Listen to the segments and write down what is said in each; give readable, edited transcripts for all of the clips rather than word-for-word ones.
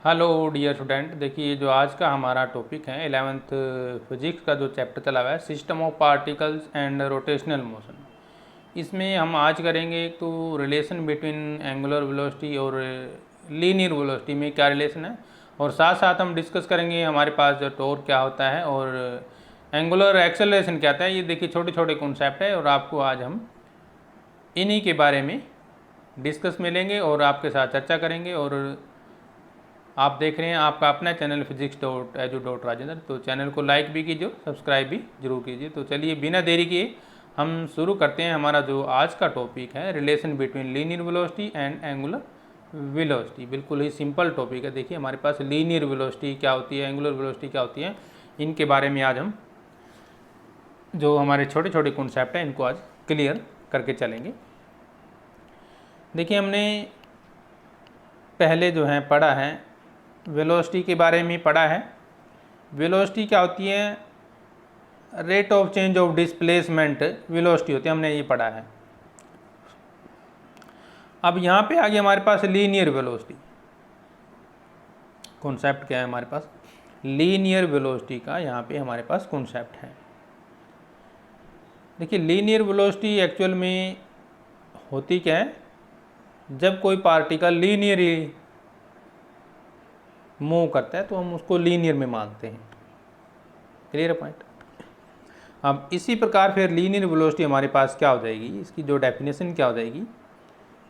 Hello dear student, देखिए जो आज का हमारा टॉपिक है 11th फिजिक्स का जो चैप्टर चला हुआ है system of particles and rotational motion. इसमें हम आज करेंगे एक तो रिलेशन बिटवीन एंगुलर वेलोसिटी और लीनियर वेलोसिटी में क्या रिलेशन है, और साथ साथ हम डिस्कस करेंगे हमारे पास जो टॉर्क क्या होता है और एंगुलर एक्सेलरेशन क्या होता है। ये देखिए छोटे छोटे कॉन्सेप्ट है और आपको आज हम इन्हीं के बारे में डिस्कस मिलेंगे और आपके साथ चर्चा करेंगे। और आप देख रहे हैं आपका अपना चैनल physics.edu.rajendra, तो चैनल को लाइक भी कीजिए, सब्सक्राइब भी जरूर कीजिए। तो चलिए बिना देरी किए हम शुरू करते हैं। हमारा जो आज का टॉपिक है relation between linear velocity and angular velocity. बिल्कुल ही सिंपल टॉपिक है। देखिए हमारे पास लीनियर वेलोसिटी क्या होती है, एंगुलर वेलोसिटी क्या होती है, इनके बारे में आज हम जो हमारे छोटे छोटे कॉन्सेप्ट हैं इनको आज क्लियर करके चलेंगे। देखिए हमने पहले जो है पढ़ा है वेलोसिटी के बारे में पढ़ा है। वेलोसिटी क्या होती है, rate of change of displacement velocity होती है, हमने ये पढ़ा है। अब यहाँ पे आ गया हमारे पास लीनियर वेलोसिटी। कॉन्सेप्ट क्या है हमारे पास, लीनियर वेलोसिटी का यहाँ पे हमारे पास कॉन्सेप्ट है। देखिए लीनियर वेलोसिटी एक्चुअल में होती क्या है, जब कोई पार्टिकल लीनियरली मूव करता है तो हम उसको लीनियर में मानते हैं। Clear point. अब इसी प्रकार फिर लीनियर वेलोसिटी हमारे पास क्या हो जाएगी, इसकी जो डेफिनेशन क्या हो जाएगी,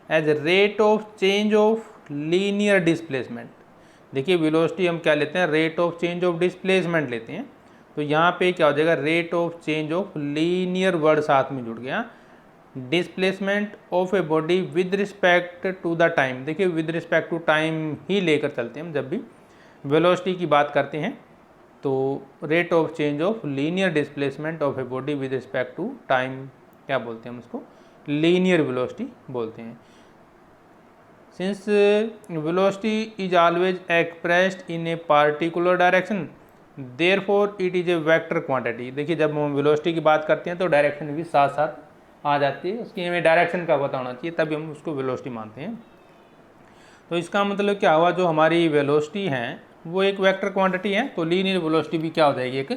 as rate of change of linear displacement. देखिए वेलोसिटी हम क्या लेते हैं, rate of change of displacement लेते हैं। तो यहाँ पे क्या हो जाएगा, rate of change of linear word साथ में जुड़ गया, displacement of a body with respect to the time. देखिए विद रिस्पेक्ट टू टाइम ही लेकर चलते हैं हम जब भी वेलोसिटी की बात करते हैं। तो rate of change of linear displacement of a body with respect to time क्या बोलते हैं हम उसको, लीनियर वेलोसिटी बोलते हैं। Since velocity is always expressed in a particular direction therefore it is a vector quantity. देखिए जब हम वेलोसिटी की बात करते हैं तो डायरेक्शन भी साथ साथ आ जाती है, उसकी हमें डायरेक्शन का पता होना चाहिए तभी हम उसको वेलोसिटी मानते हैं। तो इसका मतलब क्या हुआ, जो हमारी वेलोसिटी है वो एक वेक्टर क्वांटिटी है, तो लीनियर वेलोसिटी भी क्या हो जाएगी, एक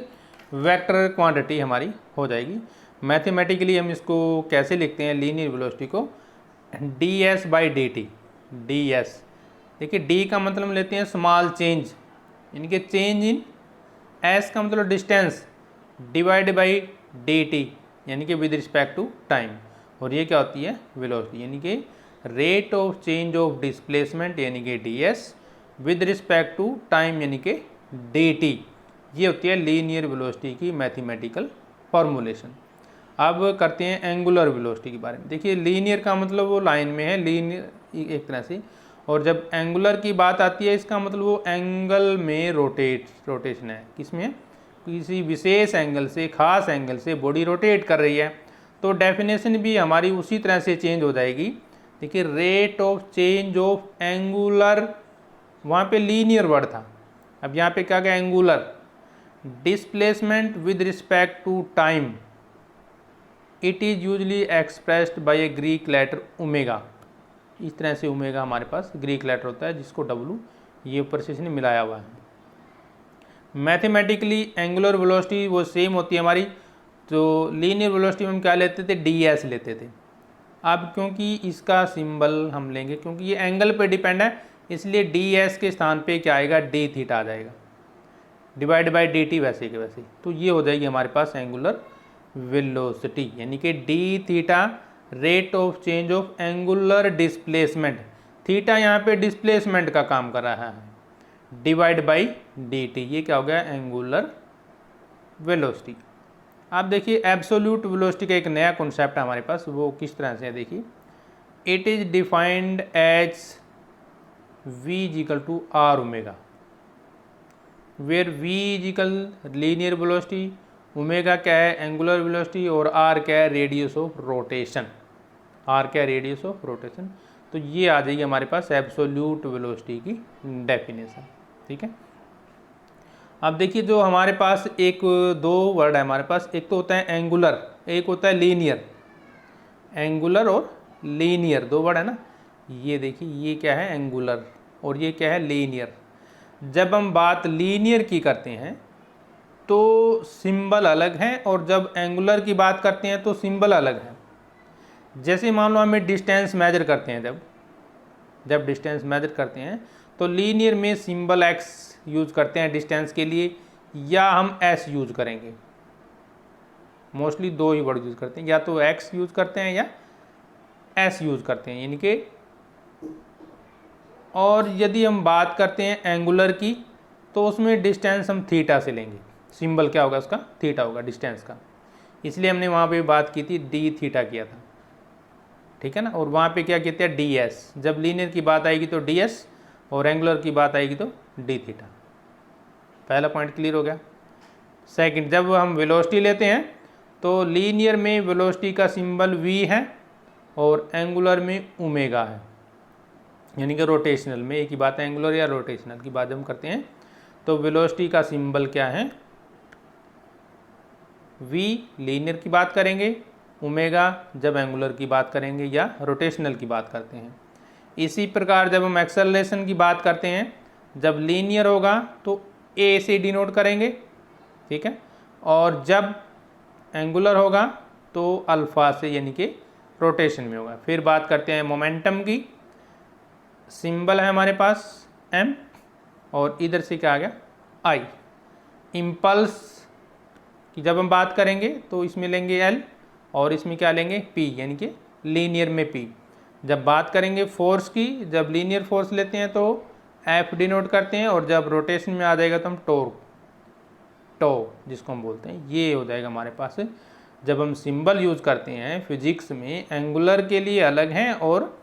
वेक्टर क्वांटिटी हमारी हो जाएगी। मैथमेटिकली हम इसको कैसे लिखते हैं लीनियर वेलोसिटी को, ds/dt। ds देखिए d का मतलब लेते हैं स्मॉल चेंज, यानी कि चेंज इन s का मतलब डिस्टेंस, डिवाइड बाई dt यानी कि विद रिस्पेक्ट टू टाइम। और ये क्या होती है, वेलोसिटी, यानी कि rate of change of displacement यानी कि ds with respect to time यानी कि dt। ये होती है लीनियर वेलोसिटी की मैथमेटिकल फॉर्मूलेशन। अब करते हैं एंगुलर वेलोसिटी के बारे में। देखिए लीनियर का मतलब वो लाइन में है, लीनियर एक तरह से, और जब एंगुलर की बात आती है इसका मतलब वो एंगल में रोटेशन है। किसमें, किसी विशेष एंगल से, खास एंगल से बॉडी रोटेट कर रही है। तो डेफिनेशन भी हमारी उसी तरह से चेंज हो जाएगी। देखिए rate of change of angular, वहाँ पे लीनियर वर्ड था, अब यहाँ पे क्या गया angular, displacement with respect to time, it is usually expressed by a Greek letter omega. इस तरह से ओमेगा हमारे पास ग्रीक लेटर होता है जिसको डब्लू ये ऊपर से इसने मिलाया हुआ है। मैथमेटिकली एंगुलर वेलोसिटी वो सेम होती है हमारी, तो लीनियर वेलोसिटी में हम क्या लेते थे, ds लेते थे। अब क्योंकि इसका सिंबल हम लेंगे, क्योंकि ये एंगल पे डिपेंड है, इसलिए ds के स्थान पे क्या आएगा, d थीटा आ जाएगा, डिवाइड बाई dt वैसे के वैसे। तो ये हो जाएगी हमारे पास एंगुलर वेलोसिटी, यानी कि d theta rate of change of angular displacement, theta यहाँ पे डिस्प्लेसमेंट का काम कर रहा है, डिवाइड बाई dt। ये क्या हो गया, एंगुलर वेलोसिटी। आप देखिए एब्सोल्यूट वेलोसिटी का एक नया कॉन्सेप्ट हमारे पास, वो किस तरह से है देखिए, it is defined as v=r omega, where v is equal linear velocity, omega क्या है एंगुलर वेलोसिटी, और r क्या है रेडियस ऑफ रोटेशन, r क्या है रेडियस ऑफ रोटेशन। तो ये आ जाएगी हमारे पास एब्सोल्यूट वेलोसिटी की डेफिनेशन। ठीक है। अब देखिए जो हमारे पास एक दो वर्ड है हमारे पास, एक तो होता है एंगुलर, एक होता है लीनियर। एंगुलर और लीनियर दो वर्ड है ना, ये देखिए ये क्या है एंगुलर और ये क्या है लीनियर। जब हम बात लीनियर की करते हैं तो सिंबल अलग है, और जब एंगुलर की बात करते हैं तो सिंबल अलग है। जैसे मान लो हमें डिस्टेंस मेजर करते हैं, जब डिस्टेंस मेजर करते हैं तो लीनियर में सिंबल x यूज करते हैं डिस्टेंस के लिए, या हम s यूज करेंगे। मोस्टली दो ही वर्ड यूज करते हैं, या तो x यूज करते हैं या s यूज करते हैं, यानी कि। और यदि हम बात करते हैं एंगुलर की तो उसमें डिस्टेंस हम थीटा से लेंगे। सिंबल क्या होगा उसका? थीटा होगा डिस्टेंस का। इसलिए हमने वहाँ पे बात की थी डी थीटा किया था, ठीक है ना। और वहाँ पे क्या कहते हैं? D S. जब लीनियर की बात आएगी तो डी एस, और एंगुलर की बात आएगी तो डी थीटा। पहला पॉइंट क्लियर हो गया। सेकंड, जब हम वेलोसिटी लेते हैं तो लीनियर में वेलोसिटी का सिंबल वी है और एंगुलर में ओमेगा है, यानी कि रोटेशनल में। एक ही बात है, एंगुलर या रोटेशनल की बात हम करते हैं तो वेलोसिटी का सिंबल क्या है? वी लीनियर की बात करेंगे, ओमेगा जब एंगुलर की बात करेंगे या रोटेशनल की बात करते हैं। इसी प्रकार जब हम एक्सेलरेशन की बात करते हैं, जब लीनियर होगा तो ए से डिनोट करेंगे, ठीक है, और जब एंगुलर होगा तो अल्फा से, यानी कि रोटेशन में होगा। फिर बात करते हैं मोमेंटम की। सिंबल है हमारे पास m, और इधर से क्या आ गया? I। इम्पल्स की जब हम बात करेंगे तो इसमें लेंगे L, और इसमें क्या लेंगे? P, यानी कि लीनियर में P। जब बात करेंगे फोर्स की, जब लीनियर फोर्स लेते हैं तो F डिनोट करते हैं, और जब रोटेशन में आ जाएगा तो हम टो जिसको हम बोलते हैं, ये हो जाएगा हमारे पास। जब हम सिंबल यूज करते हैं फिजिक्स में, एंगुलर के लिए अलग हैं और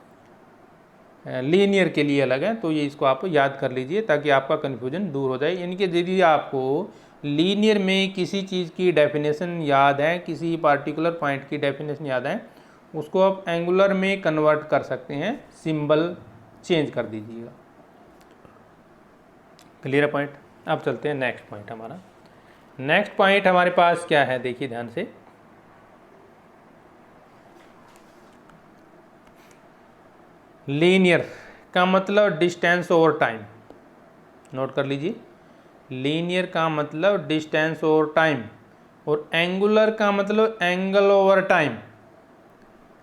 लीनियर के लिए अलग है, तो ये इसको आप याद कर लीजिए ताकि आपका कन्फ्यूजन दूर हो जाए। यानी कि यदि आपको लीनियर में किसी चीज़ की डेफिनेशन याद है, किसी पार्टिकुलर पॉइंट की डेफिनेशन याद है, उसको आप एंगुलर में कन्वर्ट कर सकते हैं, सिंबल चेंज कर दीजिएगा। Clear point. अब चलते हैं नेक्स्ट पॉइंट हमारा। नेक्स्ट पॉइंट हमारे पास क्या है, देखिए ध्यान से। लीनियर का मतलब डिस्टेंस ओवर टाइम, नोट कर लीजिए। लीनियर का मतलब डिस्टेंस ओवर टाइम, और एंगुलर का मतलब angle over time.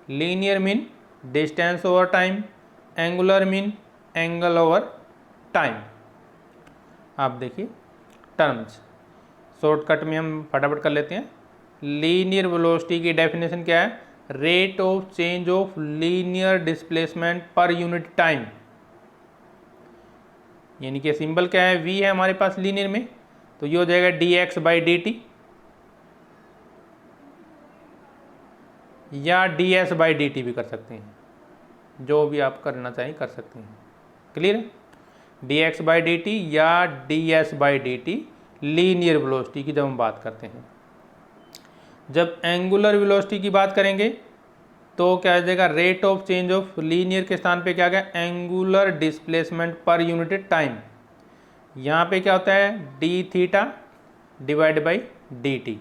Linear mean distance over time, angular mean angle over time. आप देखिए टर्म्स, शॉर्टकट में हम फटाफट कर लेते हैं। लीनियर वेलोसिटी की डेफिनेशन क्या है? Rate of change of linear displacement पर यूनिट टाइम। यानी कि सिंबल क्या है? v है हमारे पास लीनियर में, तो ये हो जाएगा dx/dt, या ds/dt भी कर सकते हैं, जो भी आप करना चाहें कर सकते हैं। क्लियर? dx/dt या ds/dt लीनियर वेलोसिटी की जब हम बात करते हैं। जब एंगुलर वेलोसिटी की बात करेंगे तो क्या आ जाएगा? Rate of change of linear के स्थान पे क्या आ गया? एंगुलर डिस्प्लेसमेंट पर यूनिट टाइम। यहाँ पे क्या होता है? D theta divide by d T.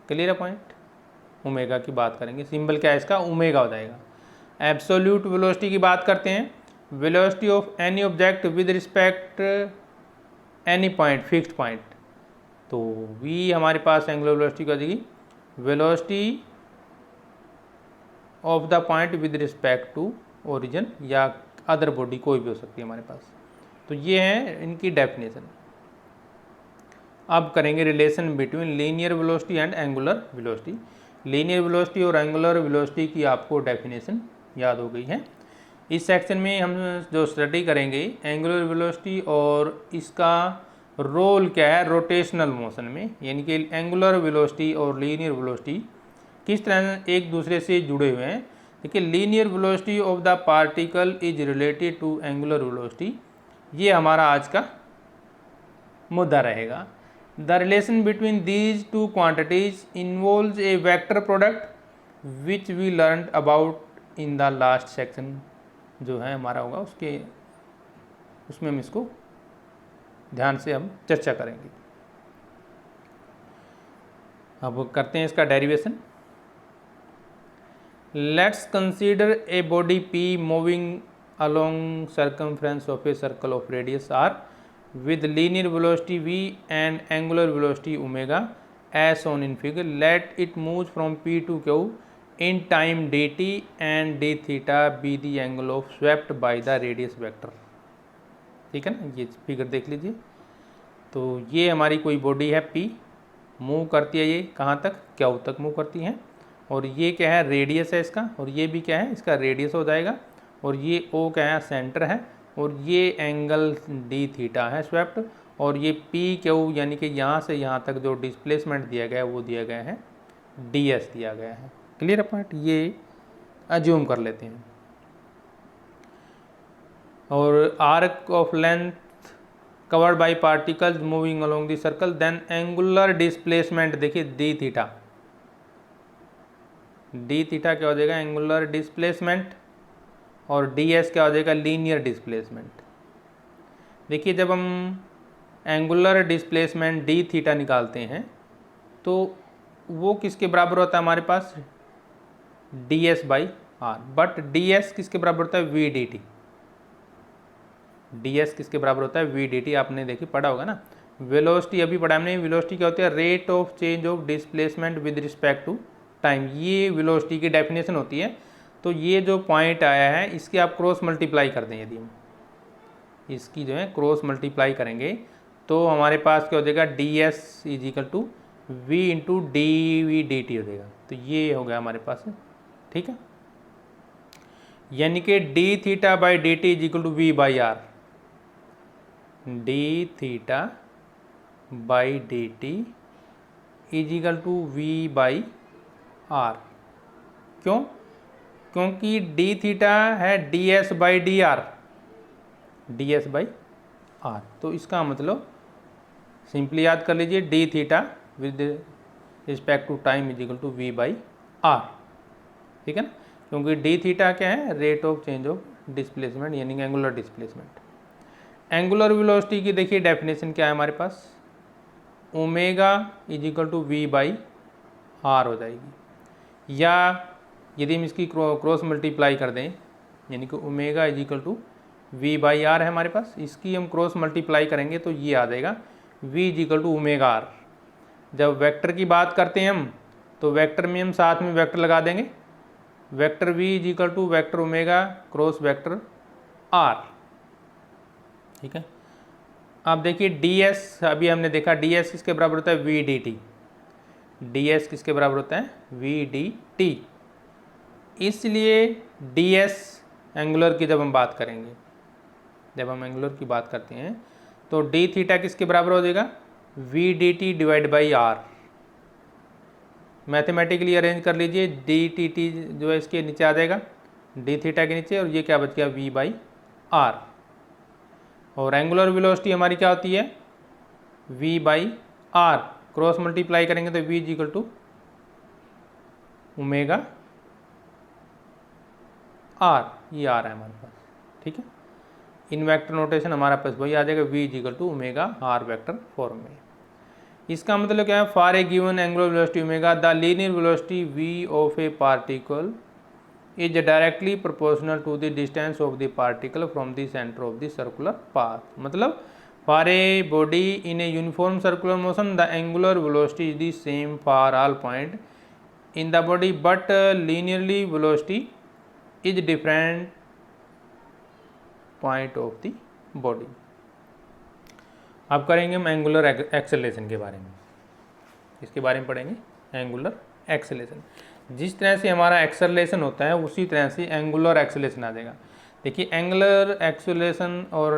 Clear है पॉइंट? ओमेगा की बात करेंगे, सिंबल क्या है इसका? ओमेगा हो जाएगा। एब्सोल्यूट वेलोसिटी की बात करते हैं, velocity of any object with respect any point, fixed point. तो v हमारे पास एंगुलर वेलोसिटी की हो जाएगी velocity of the point with respect to origin या अदर बॉडी, कोई भी हो सकती है हमारे पास। तो ये है इनकी डेफिनेशन। अब करेंगे relation between linear velocity and angular velocity. Linear velocity और एंगुलर वेलोसिटी की आपको डेफिनेशन याद हो गई है। इस सेक्शन में हम जो स्टडी करेंगे एंगुलर वेलोसिटी और इसका रोल क्या है रोटेशनल मोशन में, यानी कि एंगुलर वेलोसिटी और लीनियर वेलोसिटी किस तरह एक दूसरे से जुड़े हुए हैं। देखिए, linear velocity of the particle is related to angular velocity, ये हमारा आज का मुद्दा रहेगा। The relation between these two quantities involves a vector product which we learn about in the last section, जो है हमारा होगा उसमें हम इसको ध्यान से हम चर्चा करेंगे। अब करते हैं इसका derivation. Let's consider a body P moving along circumference of a circle of radius r with linear velocity v and angular velocity omega as shown in figure. Let it moves from p to q in time dt and d theta be the angle of swept by the radius vector. ठीक है ना, ये figure देख लीजिए। तो ये हमारी कोई बॉडी है p, मूव करती है ये कहाँ तक, क्यू तक मूव करती है, और ये क्या है, रेडियस है इसका, और ये भी क्या है, इसका रेडियस हो जाएगा, और ये ओ क्या है, सेंटर है, और ये एंगल डी थीटा है स्वेप्ट, और ये पी क्यू यानी कि यहाँ से यहाँ तक जो डिस्प्लेसमेंट दिया गया है वो दिया गया है डी एस दिया गया है। क्लियर है पॉइंट, ये अज्यूम कर लेते हैं। और arc of length covered by particles moving along the circle, then angular displacement देखिए डी थीटा, डी थीटा क्या हो जाएगा, एंगुलर डिस्प्लेसमेंट, और डी एस क्या हो जाएगा, लीनियर डिस्प्लेसमेंट। देखिए जब हम एंगुलर डिस्प्लेसमेंट डी थीटा निकालते हैं तो वो किसके बराबर होता है हमारे पास, D S by R, but D S किसके बराबर होता है, we D T. D S किसके बराबर होता है, वी डी टी, आपने देखी पढ़ा होगा ना। वेलोसिटी अभी पढ़ा हमने, वेलोसिटी क्या होती है, rate of change of displacement with respect to time, ये वेलोसिटी की डेफिनेशन होती है। तो ये जो पॉइंट आया है इसके आप क्रॉस मल्टीप्लाई कर दें, यदि हम इसकी जो है क्रॉस मल्टीप्लाई करेंगे तो हमारे पास क्या हो जाएगा, d s is equal to v into d v D t हो जाएगा। तो ये हो गया हमारे पास, ठीक है, यानी कि d theta by d t is equal to we by r, d theta by d t is equal to we by r. क्यों, क्योंकि डी थीटा है d S by d r, d S by r. तो इसका मतलब simply याद कर लीजिए, d theta with respect to time is equal to we by r, ठीक है ना, क्योंकि डी थीटा क्या है, rate of change of displacement यानी कि एंगुलर डिस्प्लेसमेंट। एंगुलर वेलोसिटी की देखिए डेफिनेशन क्या है हमारे पास, omega is equal to we by R हो जाएगी, या यदि हम इसकी क्रॉस मल्टीप्लाई कर दें यानी कि omega is equal to we by r है हमारे पास, इसकी हम क्रॉस मल्टीप्लाई करेंगे तो ये आ जाएगा we is equal to omega r. जब वेक्टर की बात करते हैं हम तो वेक्टर में हम साथ में वेक्टर लगा देंगे, vector v is equal to vector omega cross vector r, ठीक है। अब देखिए डी एस, अभी हमने देखा डी एस किसके बराबर होता है, we D T, D S किसके बराबर होता है, वी डी टी। इसलिए डी एस एंगुलर की जब हम बात करेंगे, जब हम एंगुलर की बात करते हैं तो डी थीटा किसके बराबर हो जाएगा, v D t divide by r. Mathematically arrange कर लीजिए, डी टी टी जो है इसके नीचे आ जाएगा, डी थीटा के नीचे, और ये क्या बच गया, वी बाई आर। और एंगुलर वेलोसिटी हमारी क्या होती है, v by r, cross multiply करेंगे तो v is equal to omega r, ये आ रहा है हमारे पास, ठीक है। इन वेक्टर नोटेशन हमारा पास वही आ जाएगा, we is equal to omega R vector form में। इसका मतलब क्या है, for a given angular velocity omega the linear velocity V of a particle is directly proportional to the distance of the particle from the centre of the circular path. मतलब for a body in a uniform circular motion the angular velocity is the same for all point in the body but linearly velocity is different point of the body. अब करेंगे हम angular acceleration के बारे में, इसके बारे में पढ़ेंगे एंगुलर एक्सेलरेशन। जिस तरह से हमारा एक्सेलरेशन होता है उसी तरह से एंगुलर एक्सेलरेशन आ जाएगा। देखिए एंगुलर एक्सेलरेशन और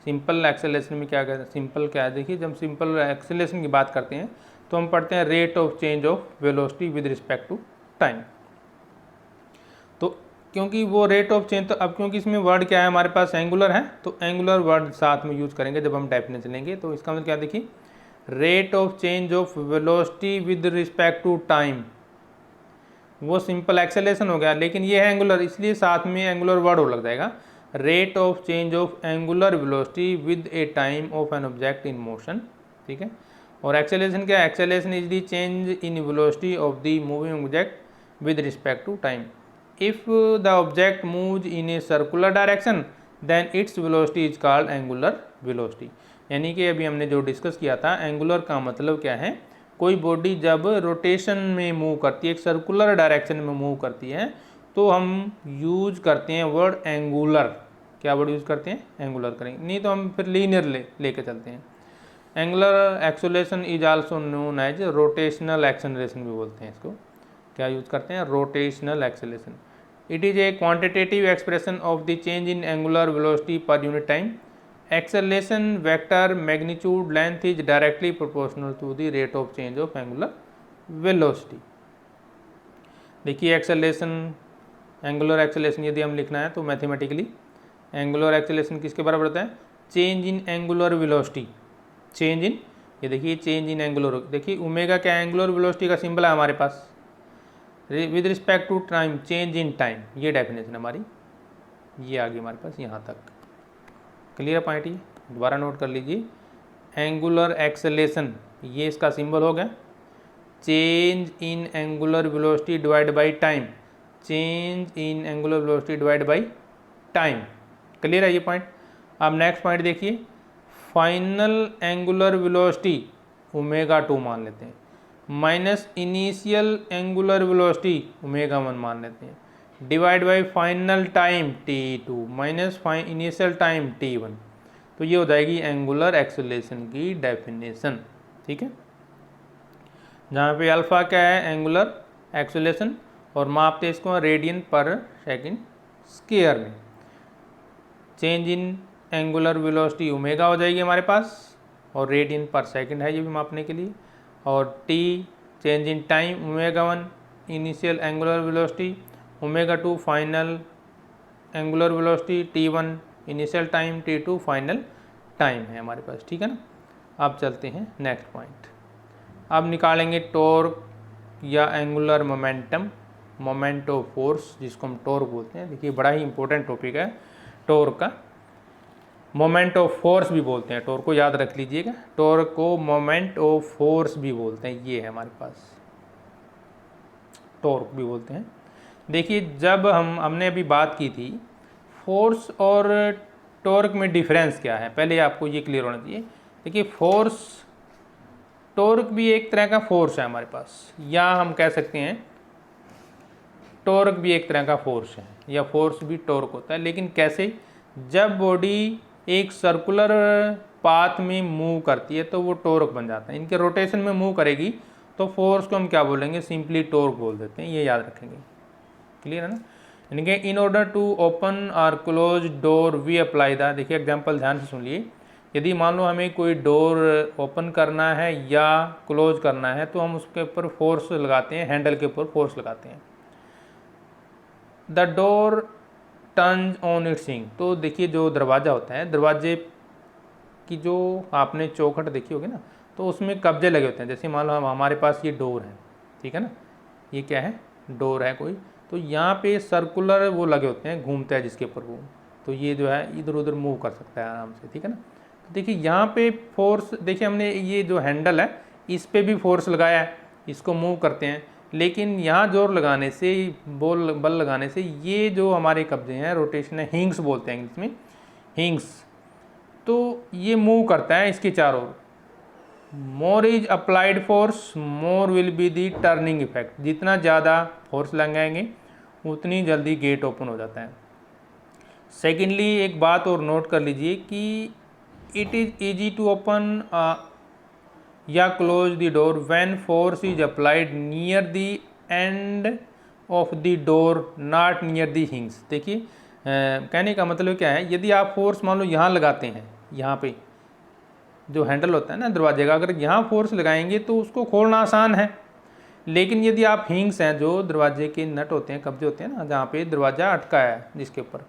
सिंपल एक्सेलरेशन में क्या कहते हैं, सिंपल क्या है, देखिए जब सिंपल एक्सेलरेशन की बात करते हैं तो हम पढ़ते हैं rate of change of velocity with respect to time. तो क्योंकि वो रेट ऑफ चेंज, तो अब क्योंकि इसमें वर्ड क्या है हमारे पास, एंगुलर है, तो एंगुलर वर्ड साथ में यूज करेंगे जब हम डेफिनेशन लेंगे। तो इसका मतलब क्या, देखिए rate of change of velocity with respect to time, वो सिंपल एक्सेलरेशन हो गया, लेकिन ये है एंगुलर, इसलिए साथ में एंगुलर वर्ड और लग जाएगा, rate of change of angular velocity with a time of an object in motion, ठीक है। और एक्सेलरेशन क्या है, acceleration is the change in velocity of the moving object with respect to time. If the object moves in a circular direction then its velocity is called angular velocity. यानी कि अभी हमने जो डिस्कस किया था, angular का मतलब क्या है, कोई बॉडी जब रोटेशन में मूव करती है, एक सर्कुलर डायरेक्शन में मूव करती है, तो हम यूज करते हैं वर्ड एंगुलर। क्या वर्ड यूज करते हैं? एंगुलर करेंगे, नहीं तो हम फिर लीनियर लेके चलते हैं। Angular acceleration is also known as rotational acceleration भी बोलते हैं इसको। क्या यूज करते हैं? Rotational acceleration. It is a quantitative expression of the change in angular velocity per unit time. Acceleration vector magnitude length is directly proportional to the rate of change of angular velocity. देखिए acceleration, angular acceleration यदि हम लिखना है तो mathematically angular acceleration किसके बराबर होता है? Change in angular velocity. Change in, ये देखिए चेंज इन एंगुलर, देखिए ओमेगा क्या है? एंगुलर वेलोसिटी का सिंबल है हमारे पास। With respect to time, change in time, ये डेफिनेशन हमारी, ये आ गई हमारे पास यहाँ तक। Clear point? ये दोबारा नोट कर लीजिए, एंगुलर एक्सेलरेशन ये इसका सिंबल हो गया, change in angular velocity divide by time, change in angular velocity divide by time. Clear है ये पॉइंट? अब नेक्स्ट पॉइंट देखिए, फाइनल एंगुलर वेलोसिटी ओमेगा 2 मान लेते हैं, minus initial angular velocity omega 1 मान लेते हैं, divide by final time t2 minus initial time t1। तो ये हो जाएगी एंगुलर एक्सेलरेशन की डेफिनेशन। ठीक है, जहाँ पे अल्फा क्या है? एंगुलर एक्सेलरेशन, और मापते हैं इसको रेडियन पर सेकंड स्क्वायर में। Change in angular velocity omega हो जाएगी हमारे पास, और रेडियन पर सेकंड है ये भी मापने के लिए, और t change in time omega 1 initial angular velocity, omega 2 final angular velocity, t1 initial time, t2 final time है हमारे पास। ठीक है ना? अब चलते हैं नेक्स्ट पॉइंट। अब निकालेंगे टॉर्क या angular momentum, moment of force जिसको हम टॉर्क बोलते हैं। देखिए बड़ा ही इंपॉर्टेंट टॉपिक है टॉर्क का, मोमेंट ऑफ फोर्स भी बोलते हैं टॉर्क को, याद रख लीजिएगा। टॉर्क को मोमेंट ऑफ फोर्स भी बोलते हैं, ये है हमारे पास, टॉर्क भी बोलते हैं। देखिए जब हमने अभी बात की थी फोर्स और टॉर्क में डिफरेंस क्या है, पहले आपको ये क्लियर होना चाहिए। देखिए फोर्स, टॉर्क भी एक तरह का फोर्स है हमारे पास, या हम कह सकते हैं टॉर्क भी एक तरह का फोर्स है, या फोर्स भी टॉर्क होता है। लेकिन कैसे? जब बॉडी एक सर्कुलर पाथ में मूव करती है तो वो टॉर्क बन जाता है। इनके रोटेशन में मूव करेगी तो फोर्स को हम क्या बोलेंगे? सिंपली टॉर्क बोल देते हैं, ये याद रखेंगे। क्लियर है ना? यानी कि इन ऑर्डर टू ओपन और close door we apply the, देखिए एग्जांपल ध्यान से सुनिए, यदि मान लो हमें कोई डोर ओपन करना है या क्लोज करना है तो हम उसके ऊपर फोर्स लगाते हैं, हैंडल के ऊपर फोर्स लगाते हैं। The door turn on it's hinge, तो देखिए जो दरवाज़ा होता है, दरवाजे की जो आपने चौखट देखी होगी ना, तो उसमें कब्जे लगे होते हैं। जैसे मान लो हमारे पास ये डोर है, ठीक है ना, ये क्या है? डोर है कोई, तो यहाँ पे सर्कुलर वो लगे होते हैं, घूमता है जिसके ऊपर वो, तो ये जो है इधर उधर मूव कर सकता है आराम से। ठीक है ना? तो देखिए यहाँ पे फोर्स, देखिए हमने ये जो हैंडल है इस पर भी फोर्स लगाया है, इसको मूव करते हैं, लेकिन यहाँ जोर लगाने से, बल लगाने से ये जो हमारे कब्जे हैं, रोटेशन है, हिंग्स बोलते हैं इंग्लिश में, हिंग्स, तो ये मूव करता है इसके चारों ओर। More is applied force more will be the turning effect, जितना ज़्यादा फोर्स लगाएंगे उतनी जल्दी गेट ओपन हो जाता है। सेकेंडली एक बात और नोट कर लीजिए कि it is easy to open या close the door when force is applied near the end of the door not near the hinges. देखिए कहने का मतलब क्या है, यदि आप फोर्स मान लो यहाँ लगाते हैं, यहाँ पे जो हैंडल होता है ना दरवाजे का, अगर यहाँ फोर्स लगाएंगे तो उसको खोलना आसान है। लेकिन यदि आप हिंग्स हैं, जो दरवाजे के नट होते हैं, कब्जे होते हैं ना, जहाँ पे दरवाज़ा अटका है, जिसके ऊपर,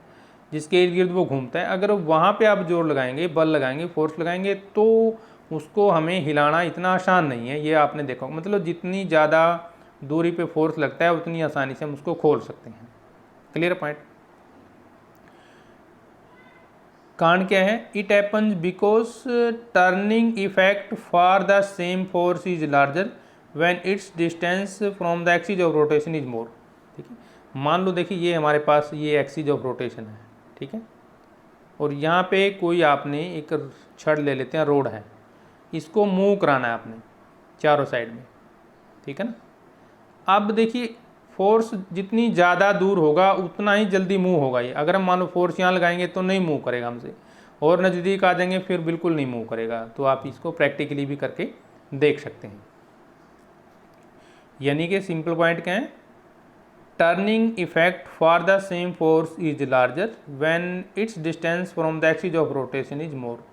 जिसके इर्द गिर्द वो घूमता है, अगर वहाँ पे आप जोर लगाएंगे, बल लगाएंगे, फोर्स लगाएंगे, तो उसको हमें हिलाना इतना आसान नहीं है। ये आपने देखा, मतलब जितनी ज़्यादा दूरी पे फोर्स लगता है उतनी आसानी से हम उसको खोल सकते हैं। Clear point? कारण क्या है? It happens because turning effect for the same force is larger when it's distance from the axis of rotation is more. ठीक है, मान लो देखिए ये हमारे पास ये एक्सिस ऑफ रोटेशन है, ठीक है, और यहाँ पे कोई आपने एक छड़ ले लेते हैं, रोड है, इसको मूव कराना है आपने चारों साइड में, ठीक है ना। अब देखिए फोर्स जितनी ज़्यादा दूर होगा उतना ही जल्दी मूव होगा ये। अगर हम मान लो फोर्स यहाँ लगाएंगे तो नहीं मूव करेगा हमसे, और नज़दीक आ जाएंगे फिर बिल्कुल नहीं मूव करेगा। तो आप इसको प्रैक्टिकली भी करके देख सकते हैं। यानी कि सिंपल पॉइंट क्या है, turning effect for the same force is larger when it's distance from the axis of rotation is more.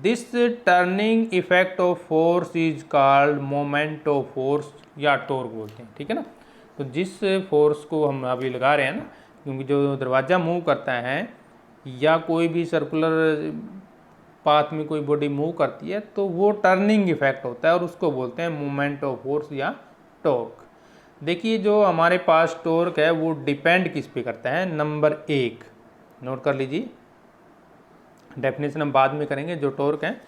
This turning effect of force is called moment of force या टॉर्क बोलते हैं, ठीक है ना। तो जिस फोर्स को हम अभी लगा रहे हैं ना, क्योंकि जो दरवाज़ा मूव करता है या कोई भी सर्कुलर पाथ में कोई बॉडी मूव करती है तो वो टर्निंग इफेक्ट होता है और उसको बोलते हैं मोमेंट ऑफ फोर्स या टॉर्क। देखिए जो हमारे पास टॉर्क है वो डिपेंड किस पे करता है, नंबर 1 नोट कर लीजिए, डेफिनेशन हम बाद में करेंगे। जो टॉर्क है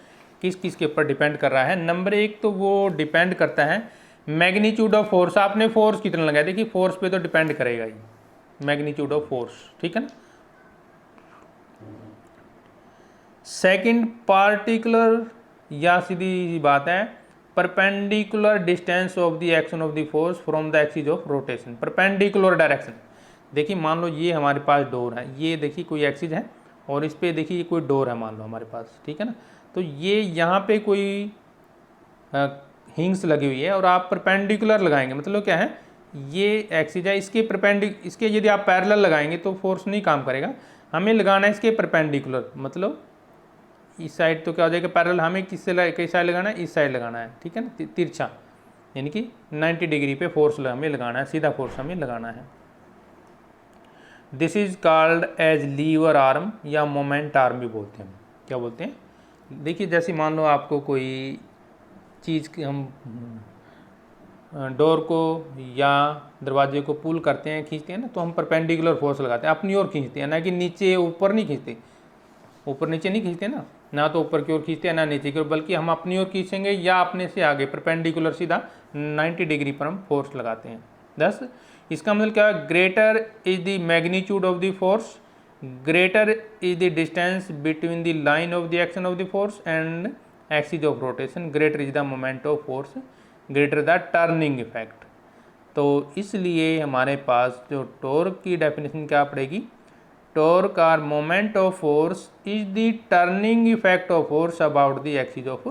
किस किस के ऊपर डिपेंड कर रहा है। नंबर 1 तो वो डिपेंड करता है मैग्नीट्यूड ऑफ फोर्स, आपने फोर्स कितना लगाया, देखिए फोर्स पे तो डिपेंड करेगा ही मैग्नीट्यूड ऑफ फोर्स, ठीक है ना। सेकंड पार्टिकुलर या सीधी बात है perpendicular distance of the action of the force from the axis of rotation, perpendicular direction. देखिए मान लो ये हमारे पास डोर है, ये देखिए कोई एक्सिस है और इस पे देखिए ये कोई डोर है मान लो हमारे पास, ठीक है ना। तो ये यहाँ पे कोई हिंग्स लगी हुई है और आप परपेंडिकुलर लगाएंगे, मतलब क्या है, ये एक्सिस है, इसके यदि आप पैरेलल लगाएंगे तो फोर्स नहीं काम करेगा, हमें लगाना है इसके परपेंडिकुलर, मतलब इस साइड तो क्या हो जाएगा पैरेलल, हमें किस साइड लगाना है, इस साइड लगाना है, ठीक है ना, तिरछा, यानी कि 90 डिग्री पे फोर्स हमें लगाना है, सीधा फोर्स हमें लगाना है। This is called as lever arm या मोमेंट आर्म भी बोलते हैं। क्या बोलते हैं, देखिए जैसे मान लो आपको कोई चीज़ की हम डोर को या दरवाजे को पुल करते हैं, खींचते हैं ना, तो हम परपेंडिकुलर फोर्स लगाते हैं, अपनी ओर खींचते हैं, ना कि नीचे ऊपर नहीं खींचते, ऊपर नीचे नहीं खींचते ना तो ऊपर की ओर खींचते हैं ना नीचे की ओर, बल्कि हम अपनी ओर खींचेंगे या अपने से आगे परपेंडिकुलर सीधा 90 डिग्री पर हम फोर्स लगाते हैं। दस इसका मतलब क्या है, greater is the magnitude of the force, greater is the distance between the line of the action of the force and axis of rotation, greater is the moment of force, greater the turning effect. तो इसलिए हमारे पास जो torque की definition क्या पड़ेगी, torque or moment of force is the turning effect of force about the axis of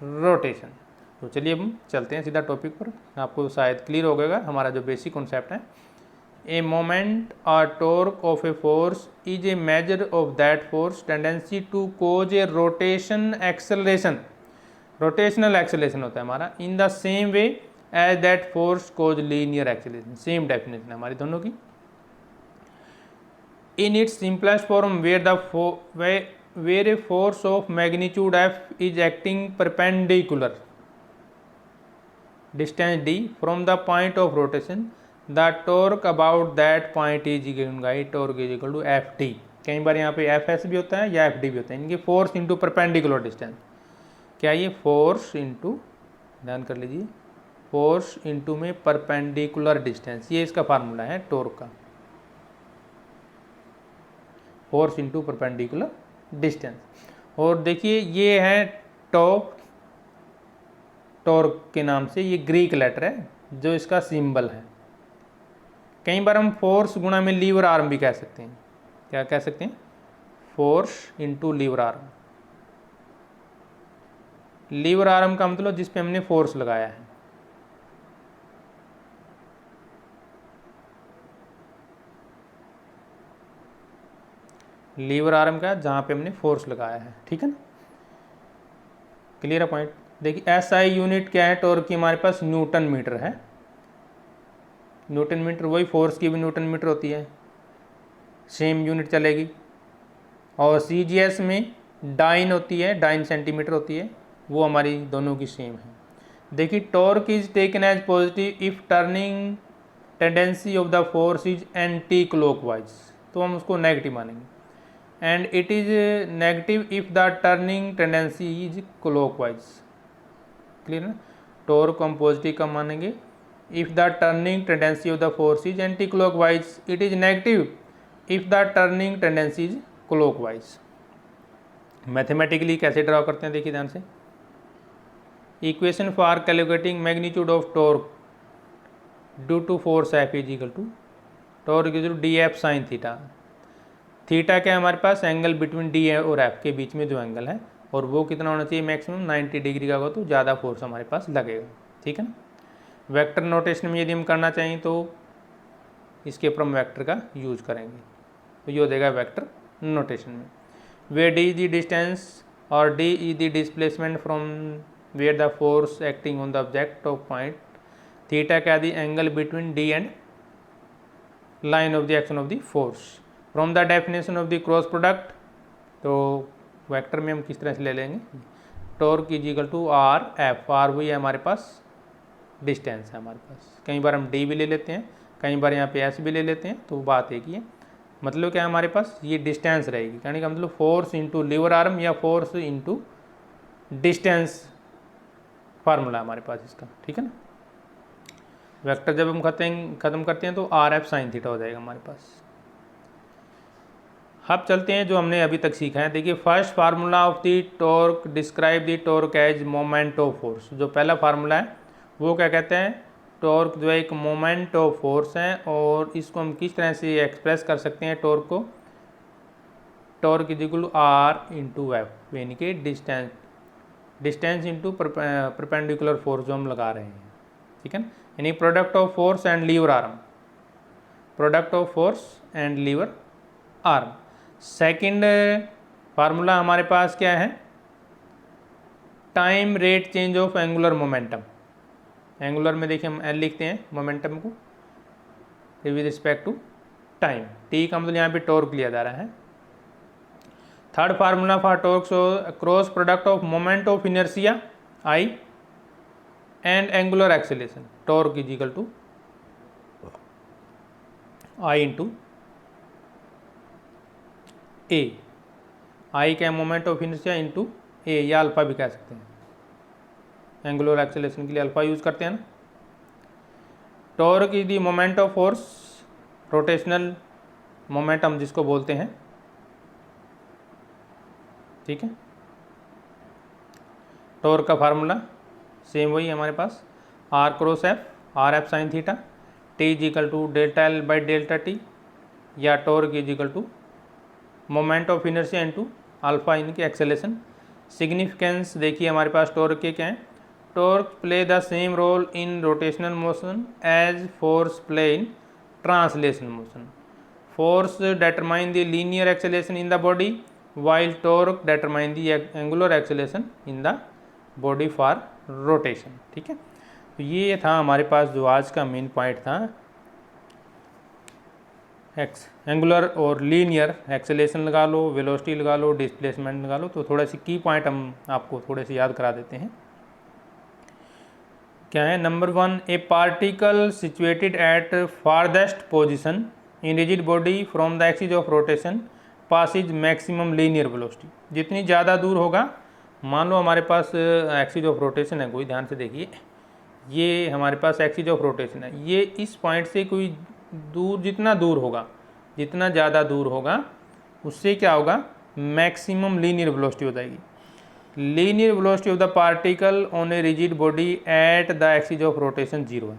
rotation. तो चलिए हम चलते हैं सीधा टॉपिक पर, आपको शायद क्लियर हो गएगा हमारा जो बेसिक कॉन्सेप्ट है। ए मोमेंट और torque of a force is a measure of that force tendency to cause a rotation acceleration, rotational acceleration होता है हमारा, in the same way as that force cause linear acceleration. Same definition है हमारी दोनों की। In its simplest form, where a force of magnitude F is acting perpendicular distance d from the point of rotation, the torque about that point is given by torque is equal to Ft। कई बार यहाँ पे Fs भी होता है या Fd भी होता है, इनकी फोर्स इंटू परपेंडिकुलर डिस्टेंस। क्या ये फोर्स इंटू, ध्यान कर लीजिए, फोर्स इंटू में परपेंडिकुलर डिस्टेंस, ये इसका फार्मूला है टॉर्क का, फोर्स इंटू परपेंडिकुलर डिस्टेंस। और देखिए ये है टॉर्क के नाम से, ये ग्रीक लेटर है जो इसका सिंबल है। कई बार हम फोर्स गुणा में लीवर आर्म भी कह सकते हैं। क्या कह सकते हैं, force into lever arm. Lever arm का मतलब जिस पे हमने फोर्स लगाया है, लीवर आर्म का जहाँ पे हमने फोर्स लगाया है, ठीक है ना, क्लियर है पॉइंट। देखिए एसआई यूनिट क्या है टॉर्क की, हमारे पास न्यूटन मीटर है, न्यूटन मीटर, वही फोर्स की भी न्यूटन मीटर होती है, सेम यूनिट चलेगी। और सीजीएस में डाइन होती है, डाइन सेंटीमीटर होती है, वो हमारी दोनों की सेम है। देखिए torque is taken as positive if turning tendency of the force is anticlockwise, तो हम उसको नेगेटिव मानेंगे, and it is negative if the turning tendency is clockwise. Clear ना, टॉर्क को हम पॉजिटिव कब मानेंगे, if the turning tendency of the force is anti-clockwise. It is negative if the turning tendency is clockwise. Mathematically कैसे draw करते हैं देखिए ध्यान से. Equation for calculating magnitude of torque due to force F is equal to torque is d f sine theta. Theta क्या है हमारे पास, एंगल बिटवीन डी और एफ के बीच में जो एंगल है, और वो कितना होना चाहिए, मैक्सिमम 90 डिग्री का होगा तो ज़्यादा फोर्स हमारे पास लगेगा. ठीक है ना. वेक्टर नोटेशन में यदि हम करना चाहें तो इसके ऊपर हम वेक्टर का यूज करेंगे, तो ये हो जाएगा वेक्टर नोटेशन में. Where D is the distance और D is the displacement from where the force acting on the object of point. Theta क्या दी, angle between D and line of the action of the force. From the definition of the cross product, तो vector में हम किस तरह से ले लेंगे, torque is equal to R F. R वही है हमारे पास डिस्टेंस है हमारे पास. कई बार हम डी भी ले लेते हैं, कई बार यहाँ पे एस भी ले लेते हैं, तो बात एक ही है. मतलब क्या है हमारे पास, ये डिस्टेंस रहेगी. कहने का मतलब फोर्स इंटू लीवर आर्म या फोर्स इंटू डिस्टेंस फार्मूला हमारे पास इसका. ठीक है ना. वेक्टर जब हम ख़त्म करते हैं तो आर एफ साइन थीटा हो जाएगा हमारे पास. अब चलते हैं जो हमने अभी तक सीखा है. देखिए first formula of the torque describe the torque as moment of force. जो पहला फार्मूला है वो क्या कहते हैं, टॉर्क जो है एक मोमेंट ऑफ फोर्स है, और इसको हम किस तरह से एक्सप्रेस कर सकते हैं टॉर्क को, torque is equal to r into f, यानी कि डिस्टेंस इंटू परपेंडिकुलर फोर्स जो हम लगा रहे हैं. ठीक है ना. यानी product of force and lever arm, product of force and lever arm. Second formula हमारे पास क्या है, time rate change of angular momentum. Angular में देखिए हम एल लिखते हैं मोमेंटम को with respect to time. T का मतलब यहाँ पे टॉर्क लिया जा रहा है. Third formula for torque so cross product of moment of inertia I and angular acceleration. Torque is equal to I into ए. आई क्या मोमेंट ऑफ इनर्शिया इंटू ए, या अल्फा भी कह सकते हैं. एंगुलर एक्सेलेरेशन के लिए अल्फा यूज करते हैं ना. Torque is the moment of force, rotational momentum जिसको बोलते हैं. ठीक है. टॉर्क का फार्मूला सेम वही है हमारे पास, r cross F, r F sine theta. T is equal to delta L by delta T, या torque is equal to moment of inertia into alpha इनकी एक्सेलेरेशन. सिग्निफिकेंस देखिए हमारे पास टॉर्क के क्या है, torque play the same role in rotational motion as force play in translation motion. Force determine the linear acceleration in the body while torque determine the angular acceleration in the body for rotation. ठीक है. तो ये था हमारे पास जो आज का main point था, एंगुलर और लीनियर एक्सेलेरेशन लगा लो, वेलोसिटी लगा लो, डिस्प्लेसमेंट लगा लो. तो थोड़ा सी की पॉइंट हम आपको थोड़े से याद करा देते हैं. क्या है, number 1, A particle situated at farthest position in rigid body from the axis of rotation passes maximum linear velocity. जितनी ज़्यादा दूर होगा, मान लो हमारे पास एक्सिस ऑफ रोटेशन है कोई, ध्यान से देखिए, ये हमारे पास एक्सिस ऑफ रोटेशन है, ये इस पॉइंट से कोई दूर, जितना दूर होगा, जितना ज़्यादा दूर होगा, उससे क्या होगा, मैक्सिमम लीनियर वेलोसिटी हो जाएगी. Linear velocity of the particle on a rigid body at the axis of rotation 0 है.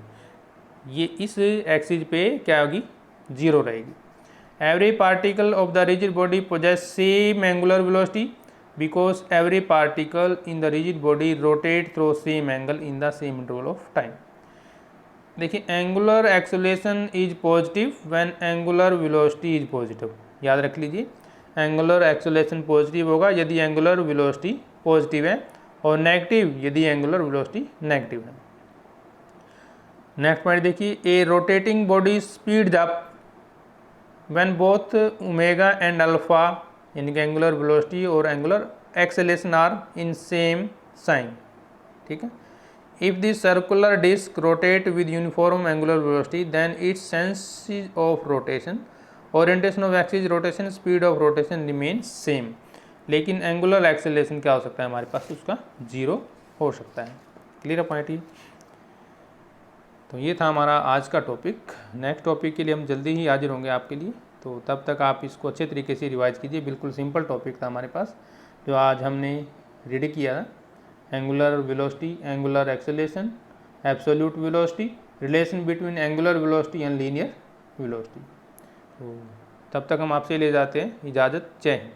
ये इस एक्सिस पे क्या होगी, 0 रहेगी. Every particle of the rigid body possess same angular velocity because every particle in the rigid body rotate through same angle in the same interval of time. देखिए, angular acceleration is positive when angular velocity is positive. याद रख लीजिए, angular acceleration positive होगा यदि angular velocity positive है, और negative यदि angular velocity negative है. नेक्स्ट पॉइंट देखिए, a rotating body speeds up when both omega and alpha, यानी कि एंगुलर वेलोसिटी और angular acceleration are in same sign. ठीक है. If the circular disc rotate with uniform angular velocity, then its sense of rotation, orientation of axis rotation, speed of rotation remain same. लेकिन angular acceleration क्या हो सकता है हमारे पास, उसका 0 हो सकता है. क्लियर पॉइंट ही. तो ये था हमारा आज का टॉपिक। नेक्स्ट टॉपिक के लिए हम जल्दी ही हाजिर होंगे आपके लिए, तो तब तक आप इसको अच्छे तरीके से रिवाइज कीजिए। बिल्कुल सिंपल टॉपिक था हमारे पास जो आज हमने रीड किया था। Angular velocity, angular acceleration, absolute velocity, relation between angular velocity and linear velocity. तो तब तक हम आपसे ले जाते हैं इजाज़त। जय हिंद।